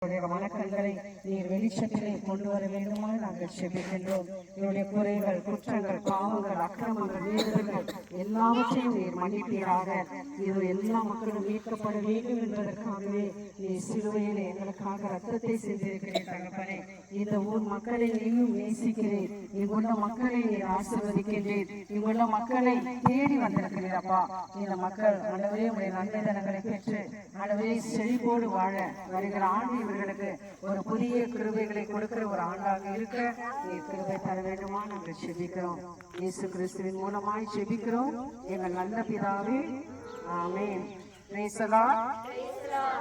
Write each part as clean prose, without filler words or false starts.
மனக்கண்களை நீர் வெளிச்சத்திலே கொண்டு வர வேண்டுமா நாங்கள் செபிக்கின்றோம். என்னுடைய குறைகள், குற்றங்கள், பாவங்கள், அக்கிரமங்கள், மீறுதல்கள் எல்லாவற்றையும் நீர் மன்னிப்பீராக. இது எல்லா மக்களும் மீட்கப்பட வேண்டும் என்பதற்காகவே நீ சிலுவையில் எங்களுக்காக ரத்தத்தை செய்திருக்கிறேன் தகப்பனே. இந்த ஊர் மக்களை நீயும் நேசிக்கிறேன். இங்குள்ள மக்களை நீர் ஆசீர்வதிக்கின்றேன். இங்குள்ள மக்களை தேடி வந்திருக்கிறீர் அப்பா. இந்த மக்கள் ஆண்டவரே உடைய நன்மைதனங்களை பெற்று ஆண்டவரே செழிப்போடு வாழ வருகிற ஆண்டு இவர்களுக்கு ஒரு புதிய கிருபைகளை கொடுக்கிற ஒரு ஆண்டாக இருக்க நீர் கிருபை தர வேண்டுமா நாங்கள் செபிக்கிறோம். இயேசு கிறிஸ்துவின் மூலமாய் செபிக்கிறோம் எங்கள் நல்ல பிதாவே, amen. Praise the Lord,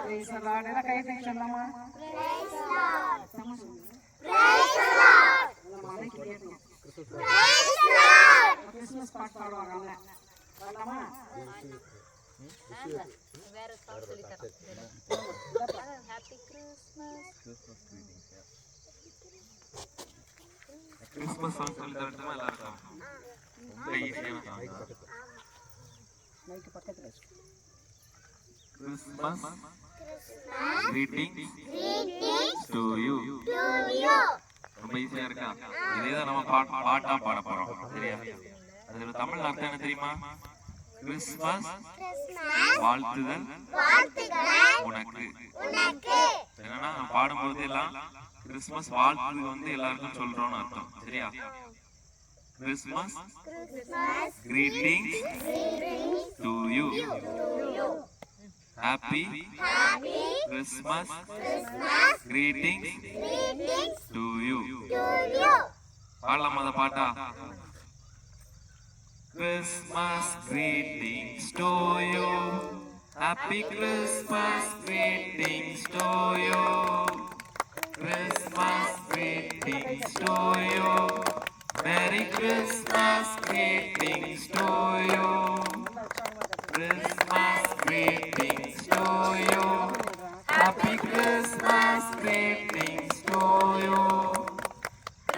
praise the Lord. எல்லாம் கையை தட்டி சொல்லலாமா? Praise the Lord, praise the Lord. நம்ம மனைக்கு கேட்கணும். Price the Lord. கிறிஸ்மஸ் பாட்டு பாடுவாங்க. பாடலாமா? வேற சாங் சொல்லி தரேன். ஹேப்பி கிறிஸ்மஸ் சாங் சொல்லி தரட்டுமா? எல்லாருக்கும் ரொம்ப ஈஸியான சாங். மைக் பக்கத்துல கிறிஸ்மஸ் greetings to you. ரொம்ப ஈஸியா இருக்கா? இதேதான் நம்ம பாட்டா பாட போறோம். சரியா? அதுல தமிழ் அர்த்தம் என்ன தெரியுமா? கிறிஸ்மஸ் வாழ்த்துதல் உனக்கு. என்னன்னா பாடும்போது எல்லாம் கிறிஸ்மஸ் வாழ்த்து வந்து எல்லாருக்கும் சொல்றோம்னு அர்த்தம். சரியா? Christmas greetings to you. Happy Christmas greetings to you. பாடலாமா அந்த பாட்டா? Christmas greetings to you. Happy Christmas greetings to you. Christmas greetings to you. Merry Christmas greetings to you. Christmas greetings to you. Happy Christmas greetings to you.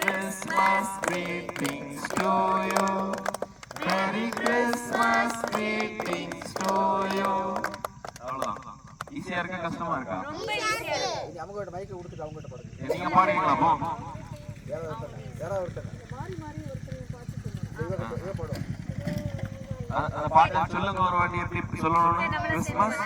Christmas greetings to you. Merry Christmas greetings to you. அவ்வளவுதான். ஈஸியா இருக்கா கஷ்டமா இருக்கா? ரொம்ப ஈஸியா இருக்கு. அவங்கட்ட மைக்க கொடுத்துட்டு அவங்கட்ட பாடுங்க. நீங்க பாடுவீங்களா போ? வேற ஒருத்தங்க மாறி ஒருத்தங்க பாட்டு சொல்லுங்க. அந்த பாட்டு சொல்லுங்க ஒரு வாட்டி எப்படி சொல்லணும்னு. கிறிஸ்மஸ்